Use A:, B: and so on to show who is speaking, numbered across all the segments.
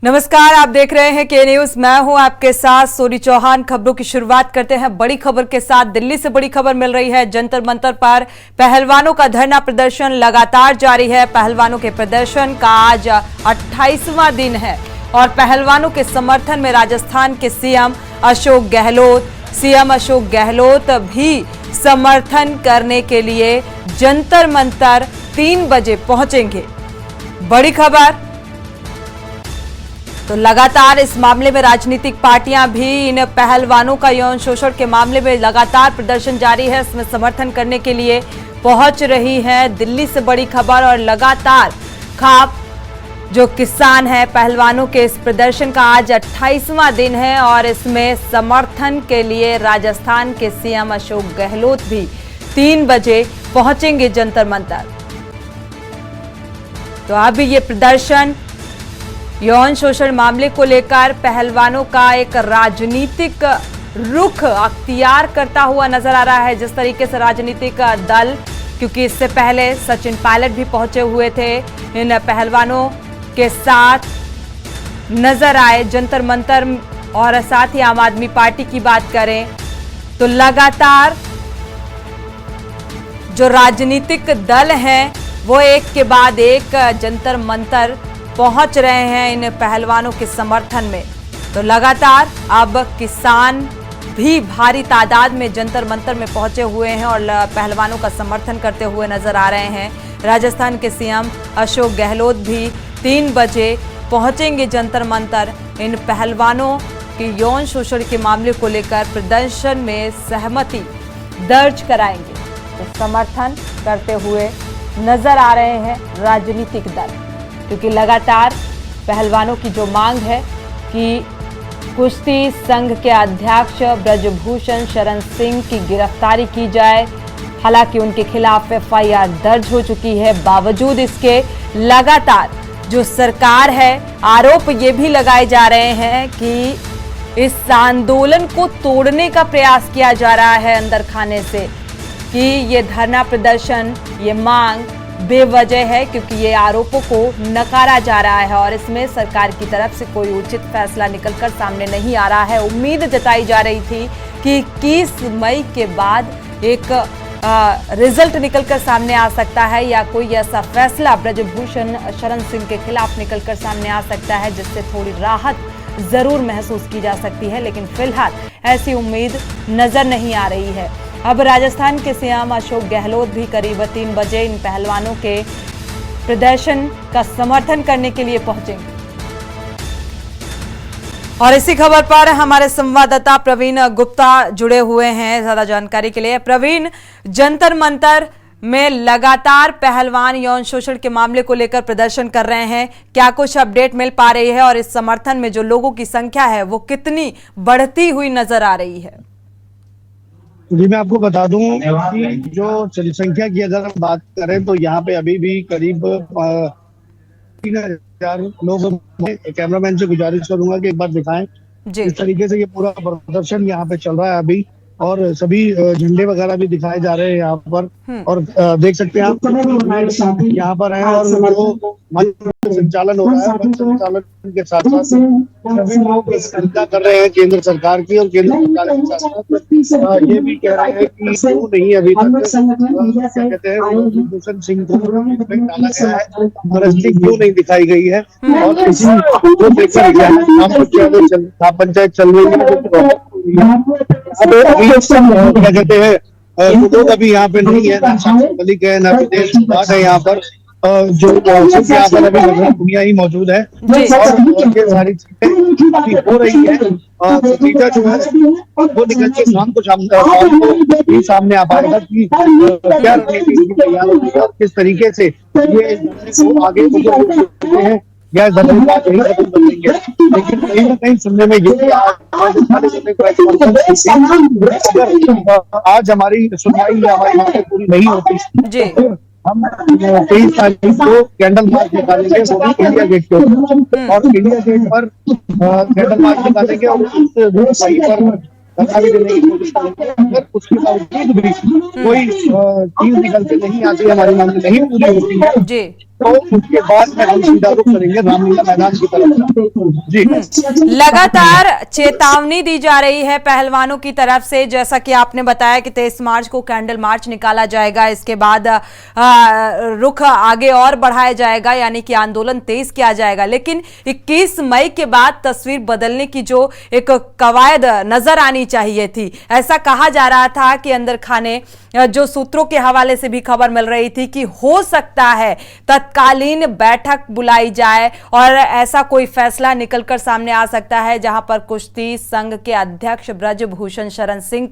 A: नमस्कार, आप देख रहे हैं के न्यूज। मैं हूं आपके साथ सोनी चौहान। खबरों की शुरुआत करते हैं बड़ी खबर के साथ। दिल्ली से बड़ी खबर मिल रही है। जंतर मंतर पर पहलवानों का धरना प्रदर्शन लगातार जारी है। पहलवानों के प्रदर्शन का आज 28वां दिन है और पहलवानों के समर्थन में राजस्थान के सीएम अशोक गहलोत भी समर्थन करने के लिए जंतर मंतर 3 बजे पहुंचेंगे। बड़ी खबर। तो लगातार इस मामले में राजनीतिक पार्टियां भी इन पहलवानों का यौन शोषण के मामले में लगातार प्रदर्शन जारी है, इसमें समर्थन करने के लिए पहुंच रही है। दिल्ली से बड़ी खबर। और लगातार खाप जो किसान है पहलवानों के इस प्रदर्शन का आज 28वां दिन है और इसमें समर्थन के लिए राजस्थान के सीएम अशोक गहलोत भी 3 बजे पहुंचेंगे जंतर मंतर। तो अभी ये प्रदर्शन यौन शोषण मामले को लेकर पहलवानों का एक राजनीतिक रुख अख्तियार करता हुआ नजर आ रहा है। जिस तरीके से राजनीतिक दल, क्योंकि इससे पहले सचिन पायलट भी पहुंचे हुए थे, इन पहलवानों के साथ नजर आए जंतर मंतर। और साथ ही आम आदमी पार्टी की बात करें तो लगातार जो राजनीतिक दल हैं वो एक के बाद एक जंतर मंतर पहुंच रहे हैं इन पहलवानों के समर्थन में। तो लगातार अब किसान भी भारी तादाद में जंतर मंतर में पहुंचे हुए हैं और पहलवानों का समर्थन करते हुए नजर आ रहे हैं। राजस्थान के सीएम अशोक गहलोत भी 3 बजे पहुंचेंगे जंतर मंतर। इन पहलवानों के यौन शोषण के मामले को लेकर प्रदर्शन में सहमति दर्ज कराएंगे। तो समर्थन करते हुए नजर आ रहे हैं राजनीतिक दल, क्योंकि लगातार पहलवानों की जो मांग है कि कुश्ती संघ के अध्यक्ष ब्रजभूषण शरण सिंह की गिरफ्तारी की जाए। हालांकि उनके खिलाफ एफआईआर दर्ज हो चुकी है, बावजूद इसके लगातार जो सरकार है, आरोप ये भी लगाए जा रहे हैं कि इस आंदोलन को तोड़ने का प्रयास किया जा रहा है अंदर खाने से, कि ये धरना प्रदर्शन, ये मांग बेवजह है, क्योंकि ये आरोपों को नकारा जा रहा है और इसमें सरकार की तरफ से कोई उचित फैसला निकलकर सामने नहीं आ रहा है। उम्मीद जताई जा रही थी कि 21 मई के बाद एक रिजल्ट निकलकर सामने आ सकता है या कोई ऐसा फैसला ब्रजभूषण शरण सिंह के खिलाफ निकलकर सामने आ सकता है जिससे थोड़ी राहत जरूर महसूस की जा सकती है, लेकिन फिलहाल ऐसी उम्मीद नजर नहीं आ रही है। अब राजस्थान के सीएम अशोक गहलोत भी करीब 3 बजे इन पहलवानों के प्रदर्शन का समर्थन करने के लिए पहुंचेंगे। और इसी खबर पर हमारे संवाददाता प्रवीण गुप्ता जुड़े हुए हैं ज्यादा जानकारी के लिए। प्रवीण, जंतर मंतर में लगातार पहलवान यौन शोषण के मामले को लेकर प्रदर्शन कर रहे हैं, क्या कुछ अपडेट मिल पा रही है और इस समर्थन में जो लोगों की संख्या है वो कितनी बढ़ती हुई नजर आ रही है?
B: जी, मैं आपको बता दूं कि जो जनसंख्या की अगर हम बात करें तो यहाँ पे अभी भी करीब 3000 लोग। कैमरामैन से गुजारिश करूंगा कि एक बार दिखाएं इस तरीके से ये पूरा प्रदर्शन यहाँ पे चल रहा है अभी, और सभी झंडे वगैरह भी दिखाए जा रहे हैं यहाँ पर। और देख सकते हैं आप यहाँ पर है और जो संचालन हो रहा है, संचालन के साथ साथ सभी लोग चिंता कर रहे हैं केंद्र सरकार की, और केंद्र सरकार के साथ साथ ये भी कह रहे हैं कि क्यों नहीं अभी तक क्या कहते हैं ब्रजभूषण सिंह को डाला गया है, अरेस्टी क्यों नहीं दिखाई गई है। और इसी को लेकर ग्राम पंचायत चल रही है। क्या कहते हैं लोग अभी यहाँ पे नहीं है, ना मलिक है, ना विदेश है यहाँ पर, जो यहाँ पर अभी दुनिया ही मौजूद है और ये सारी चीजें अभी हो रही है। नतीजा जो है वो निकल के शाम को सामने आ पाएगा कि क्या रणनीति तैयार होगी और किस तरीके से ये आगे हैं या बदलेंगे। लेकिन कहीं ना कहीं सुनने में ये आज हमारी सुनवाई या हमारी बातें पूरी नहीं होती, हम 23 तारीख को कैंडल मार्च निकालेंगे, वो भी इंडिया गेट के ऊपर, और इंडिया गेट पर कैंडल मार्च निकालेंगे और उस सही पर धरना देने की कोशिश करेंगे। अगर उसके बावजूद भी कोई चीज निकल के नहीं आती, हमारी मांग नहीं पूरी होती है, तो उसके बाद में हम सीधा रुख करेंगे रामलीला मैदान की तरफ। जी,
A: लगातार चेतावनी दी जा रही है पहलवानों की तरफ से, जैसा कि आपने बताया कि 23 मार्च को कैंडल मार्च निकाला जाएगा, इसके बाद रुख आगे और बढ़ाया जाएगा, यानी कि आंदोलन तेज किया जाएगा। लेकिन 21 मई के बाद तस्वीर बदलने की जो एक कवायद नजर आनी चाहिए थी, ऐसा कहा जा रहा था कि अंदर खाने जो सूत्रों के हवाले से भी खबर मिल रही थी कि हो सकता है तत्कालीन बैठक बुलाई जाए और ऐसा कोई फैसला निकलकर सामने आ सकता है जहां पर कुश्ती संघ के अध्यक्ष ब्रजभूषण शरण सिंह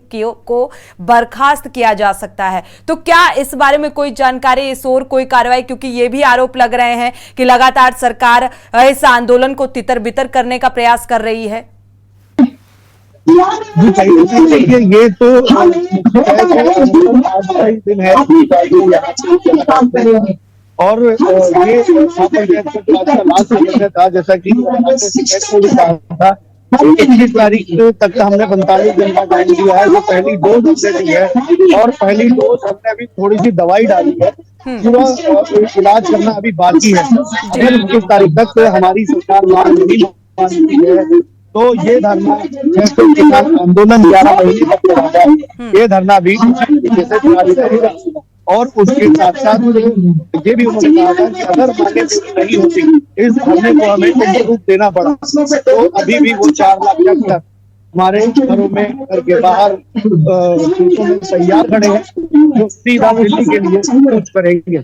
A: को बर्खास्त किया जा सकता है। तो क्या इस बारे में कोई जानकारी, इस ओर कोई कार्रवाई, क्योंकि ये भी आरोप लग रहे हैं कि लगातार सरकार इस आंदोलन को तितर बितर करने का प्रयास कर रही है।
B: देखिए, ये तो आज का ही दिन है और ये आज का लास्ट दिन था, जैसा कि कहा था 21 तारीख तक हमने 45 दिन का टाइम दिया है। जो पहली डोज हमने दी है और पहली डोज हमने अभी थोड़ी सी दवाई डाली है, पूरा इलाज करना अभी बाकी है। अगर 21 तारीख तक हमारी सरकार मांग नहीं मानती है तो ये धरना किसान आंदोलन 11 महीने तक चलेगा। ये धरना भी जैसे जारी रहेगा और उसके साथ साथ ये भी उन्होंने कहा था कि अगर मांगे पूरी नहीं होती, इस धरने को हमें उनको रूप देना पड़ा, तो अभी भी वो 4 लाख तक हमारे घरों में, घर के बाहर में तैयार खड़े हैं, जो सीधा दिल्ली के लिए कुछ करेंगे।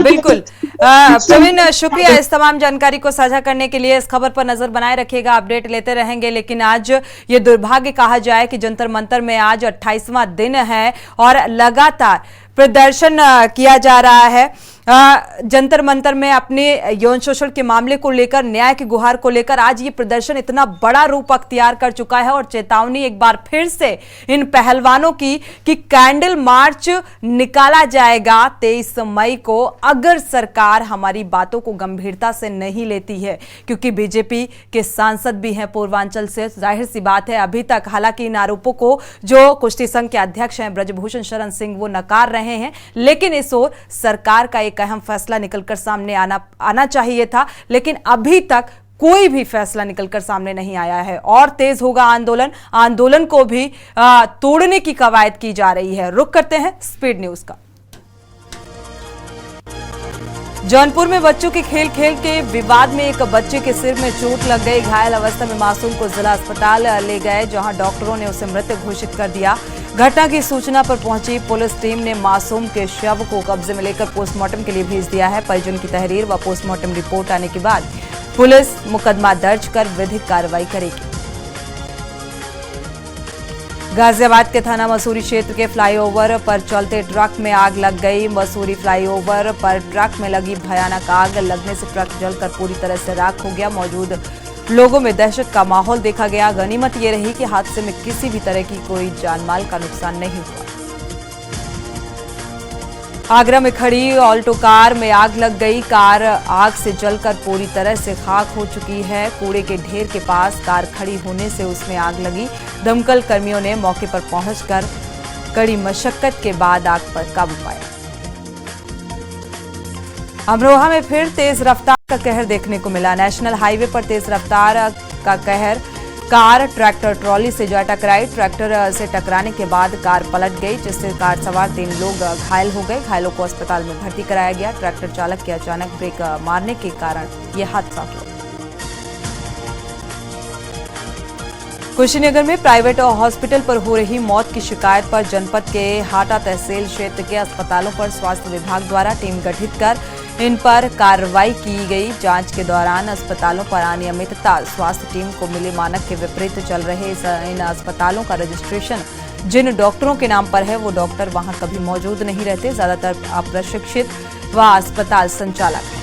A: बिल्कुल प्रवीण, शुक्रिया इस तमाम जानकारी को साझा करने के लिए। इस खबर पर नजर बनाए रखिएगा, अपडेट लेते रहेंगे। लेकिन आज ये दुर्भाग्य कहा जाए कि जंतर मंतर में आज 28वां दिन है और लगातार प्रदर्शन किया जा रहा है। जंतर मंतर में अपने यौन शोषण के मामले को लेकर, न्याय की गुहार को लेकर आज ये प्रदर्शन इतना बड़ा रूप अख्तियार कर चुका है और चेतावनी एक बार फिर से इन पहलवानों की कि कैंडल मार्च निकाला जाएगा 23 मई को, अगर सरकार हमारी बातों को गंभीरता से नहीं लेती है। क्योंकि बीजेपी के सांसद भी हैं पूर्वांचल से, जाहिर सी बात है अभी तक हालांकि इन आरोपों को जो कुश्ती संघ के अध्यक्ष हैं ब्रजभूषण शरण सिंह वो नकार रहे हैं, लेकिन इस ओर सरकार का एक अहम फैसला निकलकर सामने आना चाहिए था, लेकिन अभी तक कोई भी फैसला निकलकर सामने नहीं आया है। और तेज होगा आंदोलन को भी तोड़ने की कवायद की जा रही है। रुक करते हैं स्पीड न्यूज का। जौनपुर में बच्चों के खेल के विवाद में एक बच्चे के सिर में चोट लग गई। घायल अवस्था में मासूम को जिला अस्पताल ले गए, जहां डॉक्टरों ने उसे मृत घोषित कर दिया। घटना की सूचना पर पहुंची पुलिस टीम ने मासूम के शव को कब्जे में लेकर पोस्टमार्टम के लिए भेज दिया है। परिजन की तहरीर व पोस्टमार्टम रिपोर्ट आने के बाद पुलिस मुकदमा दर्ज कर विधिक कार्रवाई करेगी। गाजियाबाद के थाना मसूरी क्षेत्र के फ्लाईओवर पर चलते ट्रक में आग लग गई। मसूरी फ्लाईओवर पर ट्रक में लगी भयानक आग लगने से ट्रक जलकर पूरी तरह से राख हो गया। मौजूद लोगों में दहशत का माहौल देखा गया। गनीमत ये रही कि हादसे में किसी भी तरह की कोई जानमाल का नुकसान नहीं हुआ। आगरा में खड़ी ऑल्टो कार में आग लग गई। कार आग से जलकर पूरी तरह से खाक हो चुकी है। कूड़े के ढेर के पास कार खड़ी होने से उसमें आग लगी। दमकल कर्मियों ने मौके पर पहुंचकर कड़ी मशक्कत के बाद आग पर काबू पाया। अमरोहा में फिर तेज रफ्तार का कहर देखने को मिला। नेशनल हाईवे पर तेज रफ्तार का कहर, कार ट्रैक्टर ट्रॉली से जा टकराई। ट्रैक्टर से टकराने के बाद कार पलट गई, जिससे कार सवार 3 लोग घायल हो गए। घायलों को अस्पताल में भर्ती कराया गया। ट्रैक्टर चालक के अचानक ब्रेक मारने के कारण यह हादसा हुआ। कुशीनगर में प्राइवेट हॉस्पिटल पर हो रही मौत की शिकायत पर जनपद के हाटा तहसील क्षेत्र के अस्पतालों पर स्वास्थ्य विभाग द्वारा टीम गठित कर इन पर कार्रवाई की गई। जांच के दौरान अस्पतालों पर अनियमितता, स्वास्थ्य टीम को मिले मानक के विपरीत चल रहे इन अस्पतालों का रजिस्ट्रेशन जिन डॉक्टरों के नाम पर है वो डॉक्टर वहां कभी मौजूद नहीं रहते। ज्यादातर अप्रशिक्षित व अस्पताल संचालक हैं।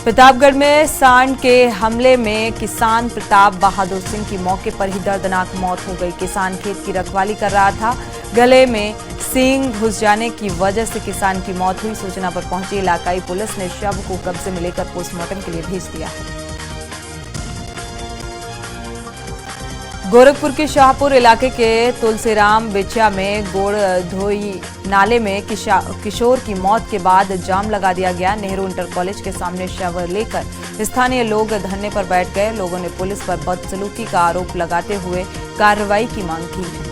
A: प्रतापगढ़ में सांड के हमले में किसान प्रताप बहादुर सिंह की मौके पर ही दर्दनाक मौत हो गई। किसान खेत की रखवाली कर रहा था, गले में सींग घुस जाने की वजह से किसान की मौत हुई। सूचना पर पहुंची इलाकाई पुलिस ने शव को कब्जे में लेकर पोस्टमार्टम के लिए भेज दिया है। गोरखपुर के शाहपुर इलाके के तुलसीराम बिछिया में गोड़धोई नाले में किशोर की मौत के बाद जाम लगा दिया गया। नेहरू इंटर कॉलेज के सामने शव लेकर स्थानीय लोग धरने पर बैठ गए। लोगों ने पुलिस पर बदसलूकी का आरोप लगाते हुए कार्रवाई की मांग की है।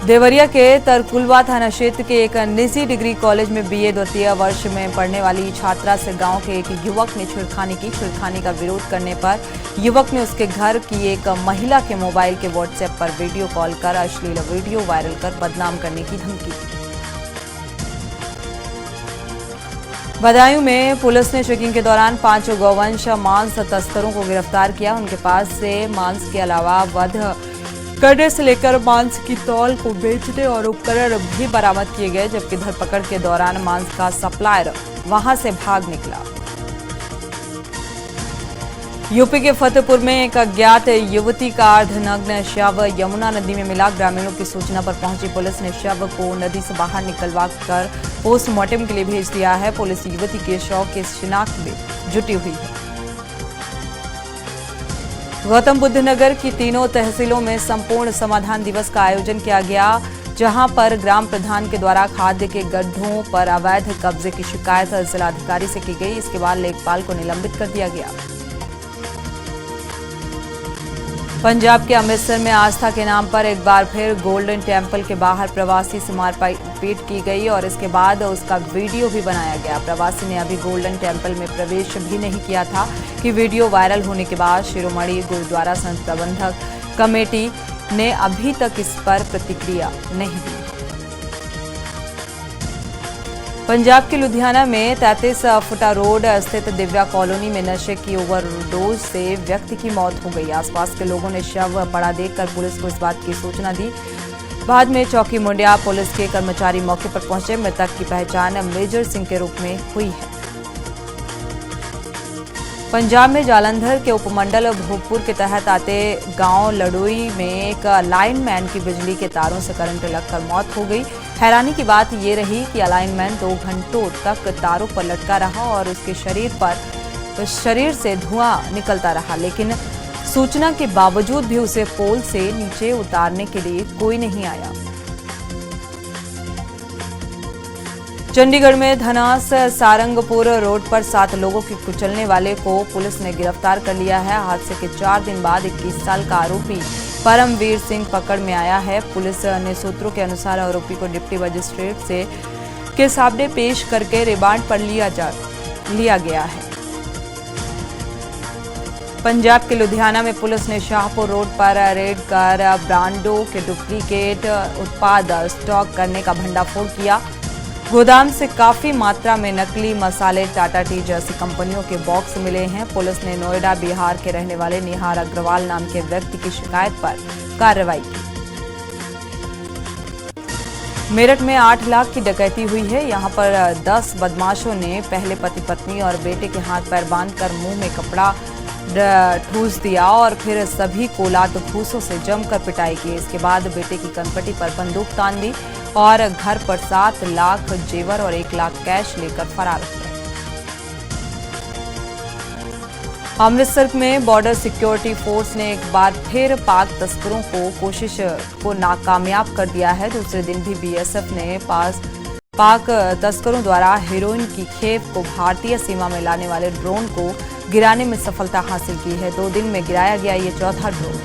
A: देवरिया के तरकुलवा थाना क्षेत्र के एक निजी डिग्री कॉलेज में बीए द्वितीय वर्ष में पढ़ने वाली छात्रा से गांव के एक युवक ने छेड़खानी की। छेड़खानी का विरोध करने पर युवक ने उसके घर की एक महिला के मोबाइल के व्हाट्सएप पर वीडियो कॉल कर अश्लील वीडियो वायरल कर बदनाम करने की धमकी दी। बदायूं में पुलिस ने चेकिंग के दौरान 5 गौवंश मांस तस्करों को गिरफ्तार किया। उनके पास से मांस के अलावा वध करने से लेकर मांस की तौल को बेचने और उपकरण भी बरामद किए गए, जबकि धरपकड़ के दौरान मांस का सप्लायर वहां से भाग निकला। यूपी के फतेहपुर में एक अज्ञात युवती का अर्धनग्न शव यमुना नदी में मिला। ग्रामीणों की सूचना पर पहुंची पुलिस ने शव को नदी से बाहर निकलवा कर पोस्टमार्टम के लिए भेज दिया है। पुलिस युवती के शव की शिनाख्त में जुटी हुई है। गौतम बुद्ध नगर की तीनों तहसीलों में संपूर्ण समाधान दिवस का आयोजन किया गया, जहां पर ग्राम प्रधान के द्वारा खाद्य के गड्ढों पर अवैध कब्जे की शिकायत जिलाधिकारी से की गई। इसके बाद लेखपाल को निलंबित कर दिया गया। पंजाब के अमृतसर में आस्था के नाम पर एक बार फिर गोल्डन टेम्पल के बाहर प्रवासी से मारपीट की गई और इसके बाद उसका वीडियो भी बनाया गया। प्रवासी ने अभी गोल्डन टेम्पल में प्रवेश भी नहीं किया था कि वीडियो वायरल होने के बाद शिरोमणि गुरुद्वारा संघ प्रबंधक कमेटी ने अभी तक इस पर प्रतिक्रिया नहीं दी। पंजाब के लुधियाना में 33 फुटा रोड स्थित दिव्या कॉलोनी में नशे की ओवरडोज से व्यक्ति की मौत हो गई। आसपास के लोगों ने शव पड़ा देखकर पुलिस को इस बात की सूचना दी। बाद में चौकी मुंडिया पुलिस के कर्मचारी मौके पर पहुंचे। मृतक की पहचान मेजर सिंह के रूप में हुई है। पंजाब में जालंधर के उपमंडल भोगपुर के तहत आते गांव लड़ोई में एक लाइनमैन की बिजली के तारों से करंट लगकर मौत हो गई। हैरानी की बात ये रही कि लाइनमैन 2 घंटों तक तारों पर लटका रहा और उसके शरीर से धुआं निकलता रहा, लेकिन सूचना के बावजूद भी उसे पोल से नीचे उतारने के लिए कोई नहीं आया। चंडीगढ़ में धनास सारंगपुर रोड पर 7 लोगों के कुचलने वाले को पुलिस ने गिरफ्तार कर लिया है। हादसे के 4 दिन बाद 21 साल का आरोपी परमवीर सिंह पकड़ में आया है। पुलिस ने सूत्रों के अनुसार आरोपी को डिप्टी मजिस्ट्रेट के सामने पेश करके रिमांड पर लिया गया है। पंजाब के लुधियाना में पुलिस ने शाहपुर रोड पर रेड कर ब्रांडों के डुप्लीकेट उत्पाद स्टॉक करने का भंडाफोड़ किया। गोदाम से काफी मात्रा में नकली मसाले टाटा टी जैसी कंपनियों के बॉक्स मिले हैं। पुलिस ने नोएडा बिहार के रहने वाले निहार अग्रवाल नाम के व्यक्ति की शिकायत पर कार्रवाई की। मेरठ में 8 लाख की डकैती हुई है। यहां पर 10 बदमाशों ने पहले पति पत्नी और बेटे के हाथ पैर बांधकर मुंह में कपड़ा ठूस दिया और फिर सभी को लात घूंसों से जमकर पिटाई की। इसके बाद बेटे की कनपटी पर बंदूक तान दी और घर पर 7 लाख जेवर और 1 लाख कैश लेकर फरार हो गए। अमृतसर में बॉर्डर सिक्योरिटी फोर्स ने एक बार फिर पाक तस्करों को कोशिश को नाकामयाब कर दिया है। दूसरे दिन भी बीएसएफ ने पाक तस्करों द्वारा हेरोइन की खेप को भारतीय सीमा में लाने वाले ड्रोन को गिराने में सफलता हासिल की है। 2 दिन में गिराया गया ये चौथा ड्रोन।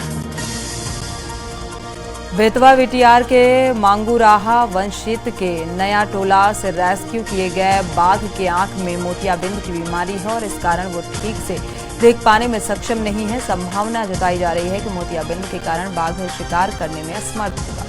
A: बेतवा वीटीआर के मांगूराहा वन क्षेत्र के नया टोला से रेस्क्यू किए गए बाघ की आंख में मोतियाबिंद की बीमारी है और इस कारण वो ठीक से देख पाने में सक्षम नहीं है। संभावना जताई जा रही है कि मोतियाबिंद के कारण बाघ शिकार करने में असमर्थ होगा।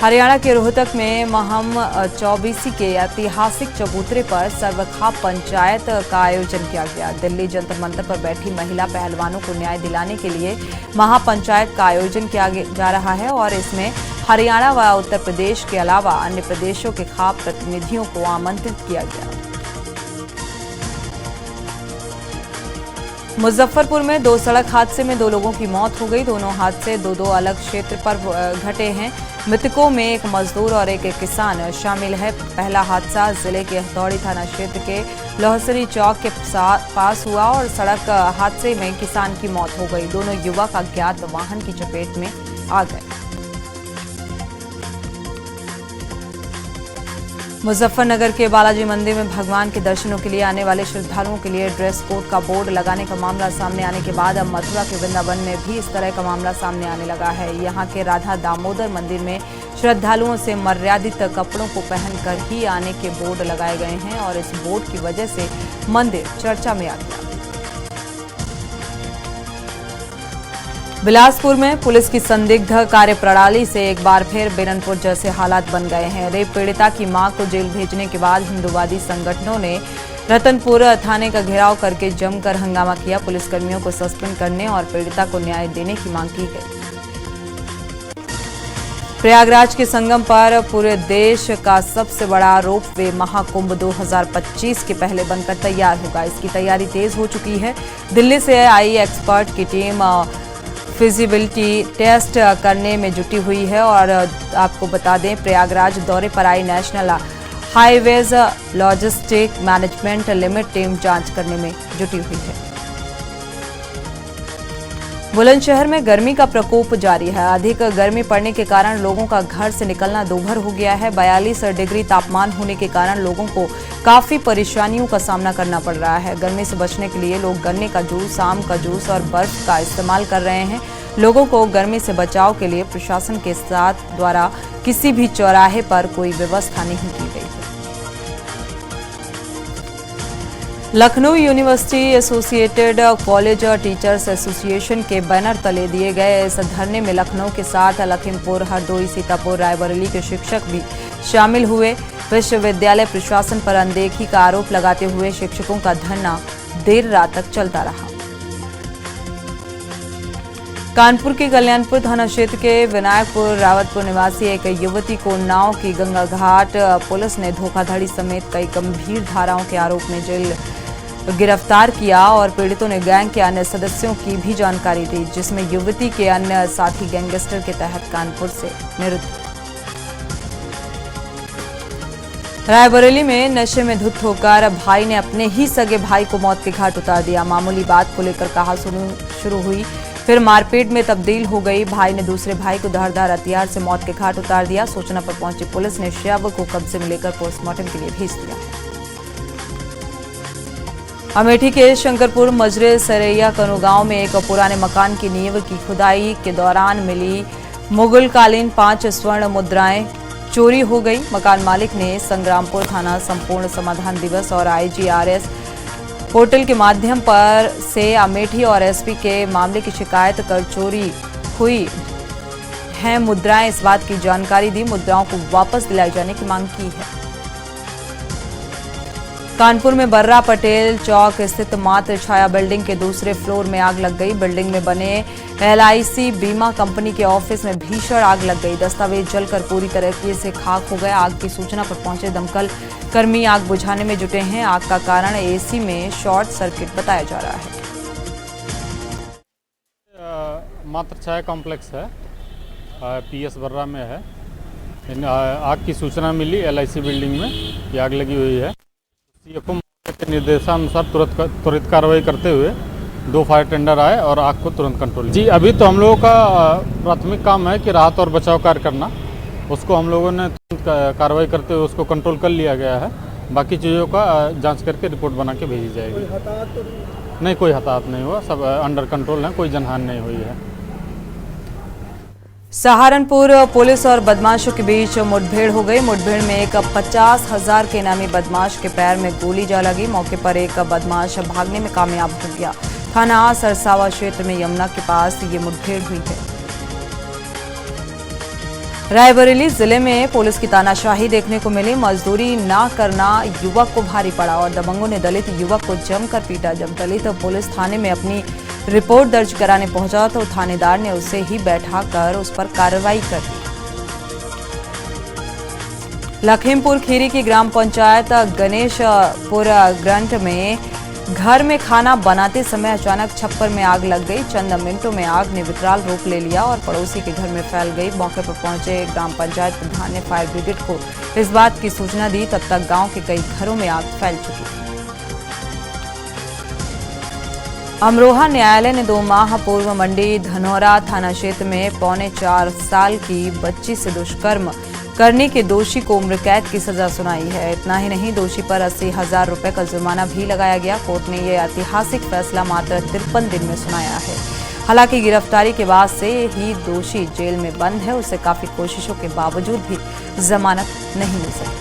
A: हरियाणा के रोहतक में महम चौबीसी के ऐतिहासिक चबूतरे पर सर्वखा पंचायत का आयोजन किया गया। दिल्ली जंतर मंतर पर बैठी महिला पहलवानों को न्याय दिलाने के लिए महापंचायत का आयोजन किया जा रहा है और इसमें हरियाणा व उत्तर प्रदेश के अलावा अन्य प्रदेशों के खाप प्रतिनिधियों को आमंत्रित किया गया। मुजफ्फरपुर में दो सड़क हादसे में 2 लोगों की मौत हो गई। दोनों हादसे दो अलग क्षेत्र पर घटे हैं। मृतकों में एक मजदूर और एक किसान शामिल है। पहला हादसा जिले के हथौड़ी थाना क्षेत्र के लोहसरी चौक के पास हुआ और सड़क हादसे में किसान की मौत हो गई। दोनों युवक अज्ञात वाहन की चपेट में आ गए। मुजफ्फरनगर के बालाजी मंदिर में भगवान के दर्शनों के लिए आने वाले श्रद्धालुओं के लिए ड्रेस कोड का बोर्ड लगाने का मामला सामने आने के बाद अब मथुरा के वृंदावन में भी इस तरह का मामला सामने आने लगा है। यहां के राधा दामोदर मंदिर में श्रद्धालुओं से मर्यादित कपड़ों को पहनकर ही आने के बोर्ड लगाए गए हैं और इस बोर्ड की वजह से मंदिर चर्चा में आ गया। बिलासपुर में पुलिस की संदिग्ध कार्यप्रणाली से एक बार फिर बेरनपुर जैसे हालात बन गए हैं। रेप पीड़िता की मां को जेल भेजने के बाद हिंदूवादी संगठनों ने रतनपुर थाने का घेराव करके जमकर हंगामा किया। पुलिसकर्मियों को सस्पेंड करने और पीड़िता को न्याय देने की मांग की गई। प्रयागराज के संगम पर पूरे देश का सबसे बड़ा रोपवे महाकुंभ 2025 के पहले बनकर तैयार होगा। इसकी तैयारी तेज हो चुकी है। दिल्ली से आई एक्सपर्ट की टीम फिजिबिलिटी टेस्ट करने में जुटी हुई है और आपको बता दें प्रयागराज दौरे पर आई national highways logistic management limited team जांच करने में जुटी हुई है। बुलंदशहर में गर्मी का प्रकोप जारी है। अधिक गर्मी पड़ने के कारण लोगों का घर से निकलना दूभर हो गया है। 42 डिग्री तापमान होने के कारण लोगों को काफी परेशानियों का सामना करना पड़ रहा है। गर्मी से बचने के लिए लोग गन्ने का जूस, आम का जूस और बर्फ का इस्तेमाल कर रहे हैं। लोगों को गर्मी से बचाव के लिए प्रशासन के साथ द्वारा किसी भी चौराहे पर कोई व्यवस्था नहीं की गई है। Lucknow university associated college teachers association के बैनर तले दिए गए इस धरने में लखनऊ के साथ लखीमपुर, हरदोई, सीतापुर, रायबरेली के शिक्षक भी शामिल हुए। विश्वविद्यालय प्रशासन पर अनदेखी का आरोप लगाते हुए शिक्षकों का धरना देर रात तक चलता रहा। कानपुर के कल्याणपुर थाना क्षेत्र के विनायकपुर रावतपुर निवासी एक युवती को नाव की गंगा घाट पुलिस ने धोखाधड़ी समेत कई गंभीर धाराओं के आरोप में जेल गिरफ्तार किया और पीड़ितों ने गैंग के अन्य सदस्यों की भी जानकारी दी, जिसमें युवती के अन्य साथी गैंगस्टर के तहत कानपुर से निरुद्ध। रायबरेली में नशे में धुत होकर भाई ने अपने ही सगे भाई को मौत के घाट उतार दिया। मामूली बात को लेकर कहासुनी शुरू हुई, फिर मारपीट में तब्दील हो गई। भाई ने दूसरे भाई को धारदार हथियार से मौत के घाट उतार दिया। सूचना पर पहुंची पुलिस ने शव को कब्जे में लेकर पोस्टमार्टम के लिए भेज दिया। अमेठी के शंकरपुर मजरे सरैया कनु गांव में एक पुराने मकान की नींव की खुदाई के दौरान मिली मुगल कालीन 5 स्वर्ण मुद्राएं चोरी हो गई। मकान मालिक ने संग्रामपुर थाना संपूर्ण समाधान दिवस और IGRS पोर्टल के माध्यम पर से अमेठी और SP के मामले की शिकायत कर चोरी हुई हैं मुद्राएं इस बात की जानकारी दी। मुद्राओं को वापस दिलाए जाने की मांग की है। कानपुर में बर्रा पटेल चौक स्थित मातृ छाया बिल्डिंग के दूसरे फ्लोर में आग लग गई। बिल्डिंग में बने LIC बीमा कंपनी के ऑफिस में भीषण आग लग गई। दस्तावेज जलकर पूरी तरीके से खाक हो गए। आग की सूचना पर पहुंचे दमकल कर्मी आग बुझाने में जुटे हैं। आग का कारण AC में शॉर्ट सर्किट बताया जा रहा है।
C: मातृ छाया कॉम्प्लेक्स है, PS बर्रा में है। आग की सूचना मिली LIC बिल्डिंग में, ये आग लगी हुई है। CFO के निर्देशानुसार त्वरित कार्रवाई करते हुए 2 फायर टेंडर आए और आग को तुरंत कंट्रोल। जी, अभी तो हम लोगों का प्राथमिक काम है कि राहत और बचाव कार्य करना। उसको हम लोगों ने तुरंत कार्रवाई करते हुए उसको कंट्रोल कर लिया गया है। बाकी चीज़ों का जांच करके रिपोर्ट बना के भेजी जाएगी। नहीं, कोई हताहत नहीं हुआ, सब अंडर कंट्रोल है, कोई जनहानि नहीं हुई है।
A: सहारनपुर पुलिस और बदमाशों के बीच मुठभेड़ हो गई। मुठभेड़ में एक 50,000 के इनामी बदमाश के पैर में गोली जा लगी। मौके पर एक बदमाश भागने में कामयाब हो गया। थाना सरसावा क्षेत्र में यमुना के पास ये मुठभेड़ हुई है। रायबरेली जिले में पुलिस की तानाशाही देखने को मिली। मजदूरी ना करना युवक को भारी पड़ा और दबंगों ने दलित युवक को जमकर पीटा। जब दलित पुलिस थाने में अपनी रिपोर्ट दर्ज कराने पहुंचा तो थानेदार ने उसे ही बैठाकर उस पर कार्रवाई कर दी। लखीमपुर खीरी की ग्राम पंचायत गणेशपुर ग्रंथ में घर में खाना बनाते समय अचानक छप्पर में आग लग गई। चंद मिनटों में आग ने विकराल रूप ले लिया और पड़ोसी के घर में फैल गई। मौके पर पहुंचे ग्राम पंचायत प्रधान ने फायर ब्रिगेड को इस बात की सूचना दी। तब तक गांव के कई घरों में आग फैल चुकी थी। अमरोहा न्यायालय ने 2 माह पूर्व मंडी धनौरा थाना क्षेत्र में 3.25 साल की बच्ची से दुष्कर्म करने के दोषी को उम्र कैद की सजा सुनाई है। इतना ही नहीं, दोषी पर 80,000 रुपए का जुर्माना भी लगाया गया। कोर्ट ने यह ऐतिहासिक फैसला मात्र 53 दिन में सुनाया है। हालांकि गिरफ्तारी के बाद से ही दोषी जेल में बंद है। उसे काफी कोशिशों के बावजूद भी जमानत नहीं मिल सकी।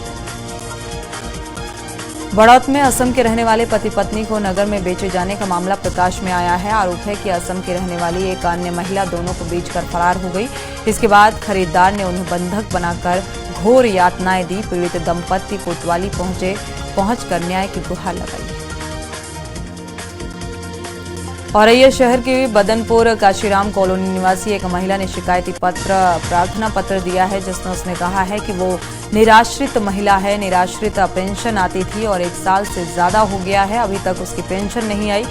A: बड़ौत में असम के रहने वाले पति पत्नी को नगर में बेचे जाने का मामला प्रकाश में आया है। आरोप है कि असम की रहने वाली एक अन्य महिला दोनों को बेचकर फरार हो गई। इसके बाद खरीदार ने उन्हें बंधक बनाकर घोर यातनाएं दी। पीड़ित दंपत्ति कोतवाली पहुंचकर न्याय की गुहार लगाई। औरैया शहर के बदनपुर काशीराम कॉलोनी निवासी एक महिला ने शिकायती प्रार्थना पत्र दिया है, जिसमें उसने कहा है कि वो निराश्रित महिला है। निराश्रित पेंशन आती थी और 1 साल से ज्यादा हो गया है, अभी तक उसकी पेंशन नहीं आई।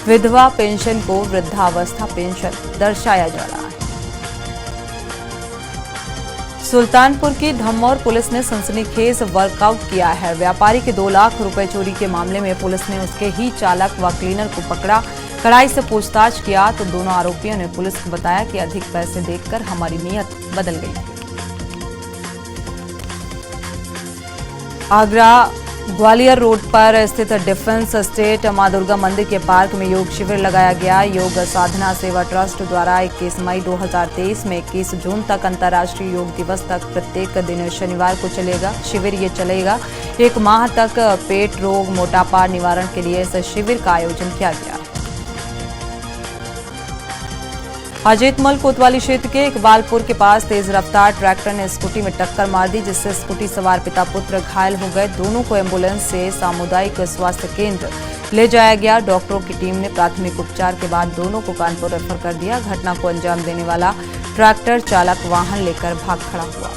A: विधवा पेंशन को वृद्धावस्था पेंशन दर्शाया जा रहा है। सुल्तानपुर की धम्मौर पुलिस ने सनसनीखेज वर्कआउट किया है। व्यापारी के 2 लाख रुपए चोरी के मामले में पुलिस ने उसके ही चालक व क्लीनर को पकड़ा। कड़ाई से पूछताछ किया तो दोनों आरोपियों ने पुलिस को बताया कि अधिक पैसे देखकर हमारी नीयत बदल गई। आगरा ग्वालियर रोड पर स्थित डिफेंस एस्टेट मां दुर्गा मंदिर के पार्क में योग शिविर लगाया गया। योग साधना सेवा ट्रस्ट द्वारा 21 मई 2023 में 21 जून तक अंतर्राष्ट्रीय योग दिवस तक प्रत्येक दिन शनिवार को चलेगा। शिविर ये चलेगा 1 माह तक। पेट रोग मोटापा निवारण के लिए इस शिविर का आयोजन किया गया। अजीतमल कोतवाली क्षेत्र के इकबालपुर के पास तेज रफ्तार ट्रैक्टर ने स्कूटी में टक्कर मार दी, जिससे स्कूटी सवार पिता पुत्र घायल हो गए। दोनों को एम्बुलेंस से सामुदायिक स्वास्थ्य केंद्र ले जाया गया। डॉक्टरों की टीम ने प्राथमिक उपचार के बाद दोनों को कानपुर रेफर कर दिया। घटना को अंजाम देने वाला ट्रैक्टर चालक वाहन लेकर भाग खड़ा हुआ।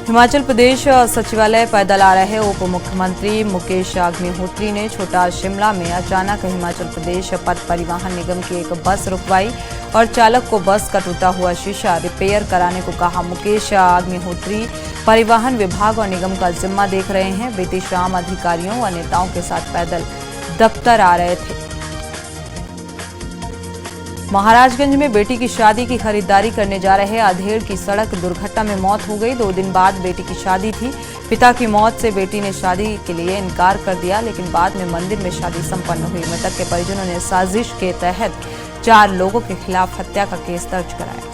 A: हिमाचल प्रदेश सचिवालय पैदल आ रहे उप मुख्यमंत्री मुकेश अग्निहोत्री ने छोटा शिमला में अचानक हिमाचल प्रदेश पथ परिवहन निगम की एक बस रुकवाई और चालक को बस का टूटा हुआ शीशा रिपेयर कराने को कहा। मुकेश अग्निहोत्री परिवहन विभाग और निगम का जिम्मा देख रहे हैं। बीती शाम अधिकारियों व नेताओं के साथ पैदल दफ्तर आ रहे थे। महाराजगंज में बेटी की शादी की खरीदारी करने जा रहे अधेड़ की सड़क दुर्घटना में मौत हो गई। 2 दिन बाद बेटी की शादी थी। पिता की मौत से बेटी ने शादी के लिए इनकार कर दिया, लेकिन बाद में मंदिर में शादी संपन्न हुई। मृतक के परिजनों ने साजिश के तहत 4 लोगों के खिलाफ हत्या का केस दर्ज कराया।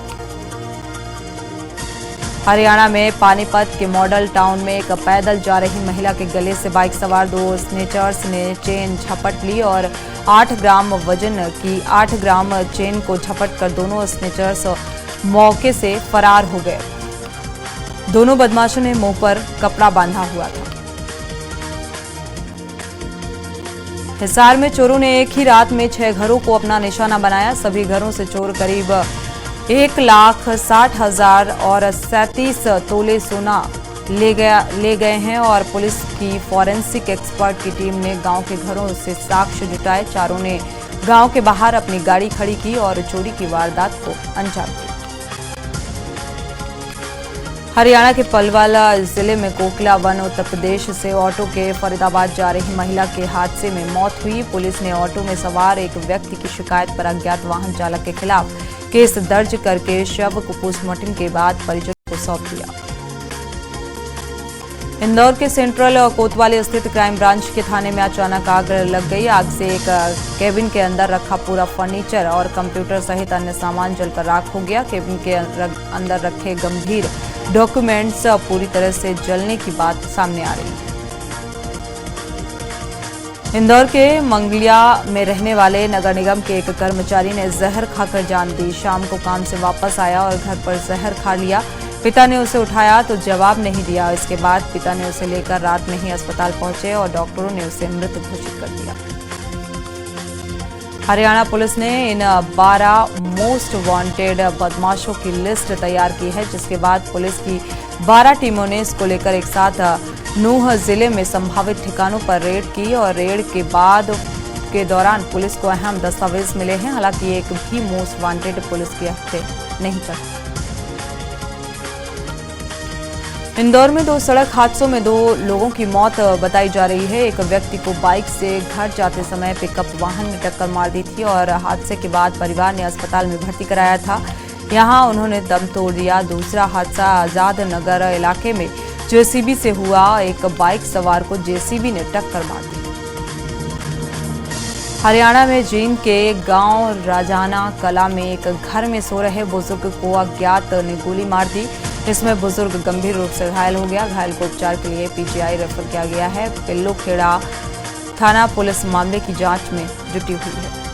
A: हरियाणा में पानीपत के मॉडल टाउन में एक पैदल जा रही महिला के गले से बाइक सवार 2 स्नेचर्स ने चेन झपट ली और 8 ग्राम वजन की 8 ग्राम चेन को झपट कर दोनों स्नेचर्स मौके से फरार हो गए। दोनों बदमाशों ने मुंह पर कपड़ा बांधा हुआ था। हिसार में चोरों ने एक ही रात में 6 घरों को अपना निशाना बनाया। सभी घरों से चोर करीब 1,60,000 और 37 तोले सोना ले गए हैं और पुलिस की फॉरेंसिक एक्सपर्ट की टीम ने गांव के घरों से साक्ष्य जुटाए। चारों ने गांव के बाहर अपनी गाड़ी खड़ी की और चोरी की वारदात को अंजाम दिया। हरियाणा के पलवल जिले में कोकला वन उत्तर प्रदेश से ऑटो के फरीदाबाद जा रही महिला के हादसे में मौत हुई। पुलिस ने ऑटो में सवार एक व्यक्ति की शिकायत पर अज्ञात वाहन चालक के खिलाफ केस दर्ज करके शव को पोस्टमार्टम के बाद परिजनों को सौंप दिया। इंदौर के सेंट्रल कोतवाली स्थित क्राइम ब्रांच के थाने में अचानक आग लग गई। आग से एक केबिन के अंदर रखा पूरा फर्नीचर और कंप्यूटर सहित अन्य सामान जलकर राख हो गया। केबिन के अंदर रखे गंभीर डॉक्यूमेंट्स पूरी तरह से जलने की बात सामने आ रही है। इंदौर के मंगलिया में रहने वाले नगर निगम के एक कर्मचारी ने जहर खाकर जान दी। शाम को काम से वापस आया और घर पर जहर खा लिया। पिता ने उसे उठाया तो जवाब नहीं दिया। इसके बाद पिता ने उसे लेकर रात में ही अस्पताल पहुंचे और डॉक्टरों ने उसे मृत घोषित कर दिया। हरियाणा पुलिस ने इन 12 मोस्ट वांटेड बदमाशों की लिस्ट तैयार की है, जिसके बाद पुलिस की 12 टीमों ने इसको लेकर एक साथ नूह जिले में संभावित ठिकानों पर रेड की और रेड के दौरान पुलिस को अहम दस्तावेज मिले हैं। हालांकि एक भी मोस्ट वांटेड पुलिस की हत्या नहीं चढ़ा। इंदौर में 2 सड़क हादसों में 2 लोगों की मौत बताई जा रही है। एक व्यक्ति को बाइक से घर जाते समय पिकअप वाहन ने टक्कर मार दी थी और हादसे के बाद परिवार ने अस्पताल में भर्ती कराया था। यहां उन्होंने दम तोड़ दिया। दूसरा हादसा आजाद नगर इलाके में जेसीबी से हुआ। एक बाइक सवार को जेसीबी ने टक्कर मार दी। हरियाणा में जींद के गांव राजाना कला में एक घर में सो रहे बुजुर्ग को अज्ञात ने गोली मार दी। इसमें बुजुर्ग गंभीर रूप से घायल हो गया। घायल को उपचार के लिए पीजीआई रेफर किया गया है। पिल्लूखेड़ा थाना पुलिस मामले की जांच में जुटी हुई है।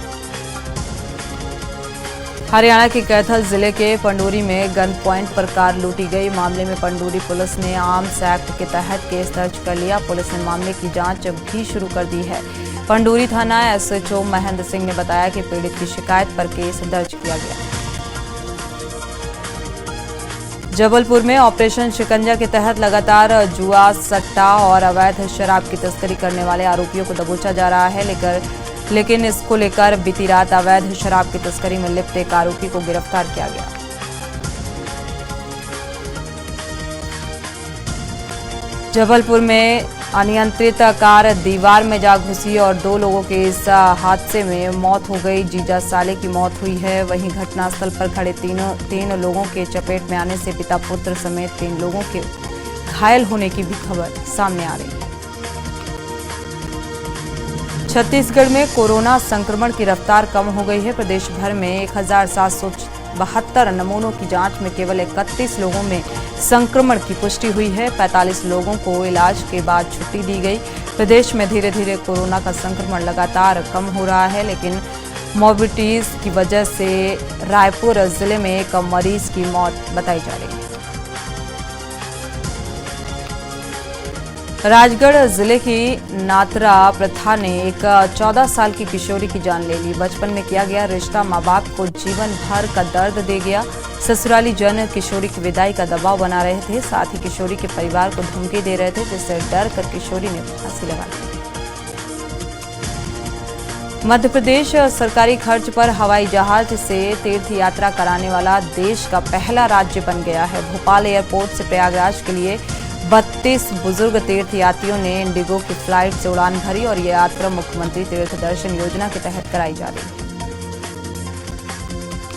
A: हरियाणा के कैथल जिले के पंडोरी में गन पॉइंट पर कार लूटी गई। मामले में पंडोरी पुलिस ने आर्म्स एक्ट के तहत केस दर्ज कर लिया। पुलिस ने मामले की जांच भी शुरू कर दी है। पंडोरी थाना एसएचओ महेंद्र सिंह ने बताया कि पीड़ित की शिकायत पर केस दर्ज किया गया। जबलपुर में ऑपरेशन शिकंजा के तहत लगातार जुआ, सट्टा और अवैध शराब की तस्करी करने वाले आरोपियों को दबोचा जा रहा है। लेकिन इसको लेकर बीती रात अवैध शराब की तस्करी में लिप्त एक आरोपी को गिरफ्तार किया गया। जबलपुर में अनियंत्रित कार दीवार में जा घुसी और 2 लोगों के इस हादसे में मौत हो गई। जीजा साले की मौत हुई है। वहीं घटनास्थल पर खड़े तीन लोगों के चपेट में आने से पिता पुत्र समेत 3 लोगों के घायल होने की भी खबर सामने आ रही है। छत्तीसगढ़ में कोरोना संक्रमण की रफ्तार कम हो गई है। प्रदेश भर में 1772 नमूनों की जांच में केवल 31 लोगों में संक्रमण की पुष्टि हुई है। 45 लोगों को इलाज के बाद छुट्टी दी गई। प्रदेश में धीरे धीरे कोरोना का संक्रमण लगातार कम हो रहा है, लेकिन मोबिलिटीज की वजह से रायपुर जिले में एक मरीज की मौत बताई जा रही है। राजगढ़ जिले की नातरा प्रथा ने एक 14 साल की किशोरी की जान ले ली। बचपन में किया गया रिश्ता मां बाप को जीवन भर का दर्द दे गया। ससुराली जन किशोरी की विदाई का दबाव बना रहे थे, साथ ही किशोरी के परिवार को धमकी दे रहे थे, जिससे डर कर किशोरी ने फांसी लगा ली। मध्य प्रदेश सरकारी खर्च पर हवाई जहाज से तीर्थ यात्रा कराने वाला देश का पहला राज्य बन गया है। भोपाल एयरपोर्ट से प्रयागराज के लिए 32 बुजुर्ग तीर्थ यात्रियों ने इंडिगो की फ्लाइट से उड़ान भरी और ये यात्रा मुख्यमंत्री तीर्थ दर्शन योजना के तहत कराई जा रही है।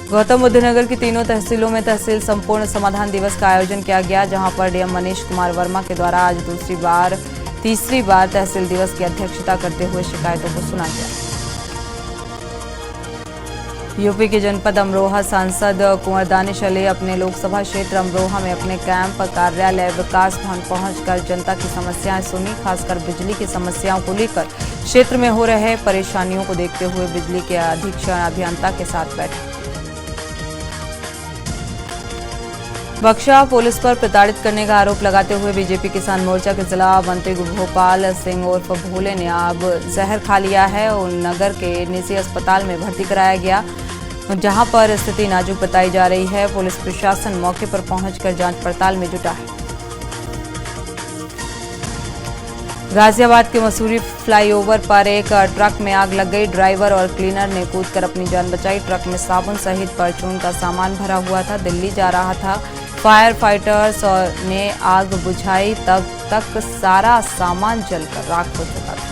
A: गौतम बुद्ध नगर की तीनों तहसीलों में तहसील संपूर्ण समाधान दिवस का आयोजन किया गया, जहां पर डीएम मनीष कुमार वर्मा के द्वारा आज तीसरी बार तहसील दिवस की अध्यक्षता करते हुए शिकायतों को सुना गया। यूपी के जनपद अमरोहा सांसद कुंवर दानिश अली अपने लोकसभा क्षेत्र अमरोहा में अपने कैंप, कार्यालय, विकास भवन पहुंचकर जनता की समस्याएं सुनी। खासकर बिजली की समस्याओं को लेकर क्षेत्र में हो रहे परेशानियों को देखते हुए बिजली के अधीक्षण अभियंता के साथ बैठे। बक्सा पुलिस पर प्रताड़ित करने का आरोप लगाते हुए बीजेपी किसान मोर्चा के जिला मंत्री भोपाल सिंह उर्फ भोले ने अब जहर खा लिया है। नगर के निजी अस्पताल में भर्ती कराया गया, जहां पर स्थिति नाजुक बताई जा रही है। पुलिस प्रशासन मौके पर पहुंचकर जांच पड़ताल में जुटा है। गाजियाबाद के मसूरी फ्लाईओवर पर एक ट्रक में आग लग गई। ड्राइवर और क्लीनर ने कूदकर अपनी जान बचाई। ट्रक में साबुन सहित परचून का सामान भरा हुआ था, दिल्ली जा रहा था। फायर फाइटर्स ने आग बुझाई, तब तक सारा सामान जलकर राख हो चुका था।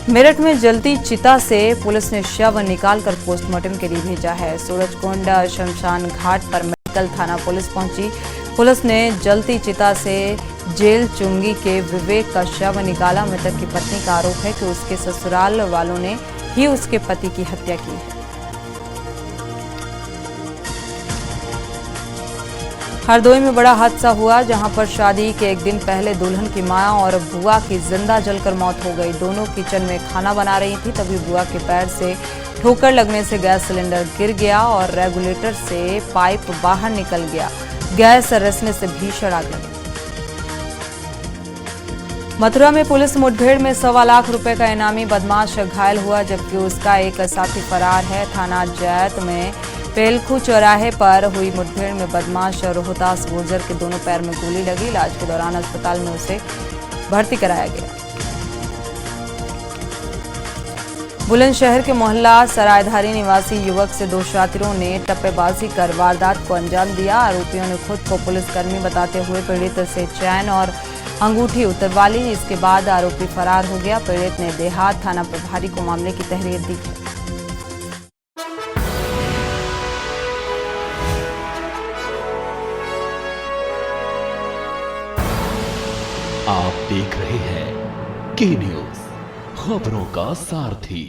A: मेरठ में जलती चिता से पुलिस ने शव निकालकर पोस्टमार्टम के लिए भेजा है। सूरजकुंड शमशान घाट पर मेडिकल थाना पुलिस पहुंची। पुलिस ने जलती चिता से जेल चुंगी के विवेक का शव निकाला। मृतक की पत्नी का आरोप है कि उसके ससुराल वालों ने ही उसके पति की हत्या की है। हरदोई में बड़ा हादसा हुआ, जहां पर शादी के एक दिन पहले दुल्हन की मां और बुआ की जिंदा जलकर मौत हो गई। दोनों किचन में खाना बना रही थी, तभी बुआ के पैर से ठोकर लगने से गैस सिलेंडर गिर गया और रेगुलेटर से पाइप बाहर निकल गया। गैस रिसने से भीषण आग लगी। मथुरा में पुलिस मुठभेड़ में 1.25 लाख रुपए का इनामी बदमाश घायल हुआ, जबकि उसका एक साथी फरार है। थाना जैत में पेलखू चौराहे पर हुई मुठभेड़ में बदमाश और रोहतास गुर्जर के दोनों पैर में गोली लगी। इलाज के दौरान अस्पताल में उसे भर्ती कराया गया। बुलंदशहर के मोहल्ला सरायधारी निवासी युवक से दो शातिरों ने टप्पेबाजी कर वारदात को अंजाम दिया। आरोपियों ने खुद को पुलिसकर्मी बताते हुए पीड़ित से चैन और अंगूठी उतरवा ली। इसके बाद आरोपी फरार हो गया। पीड़ित ने देहात थाना प्रभारी को मामले की तहरीर दी।
D: आप देख रहे हैं के न्यूज, खबरों का सारथी।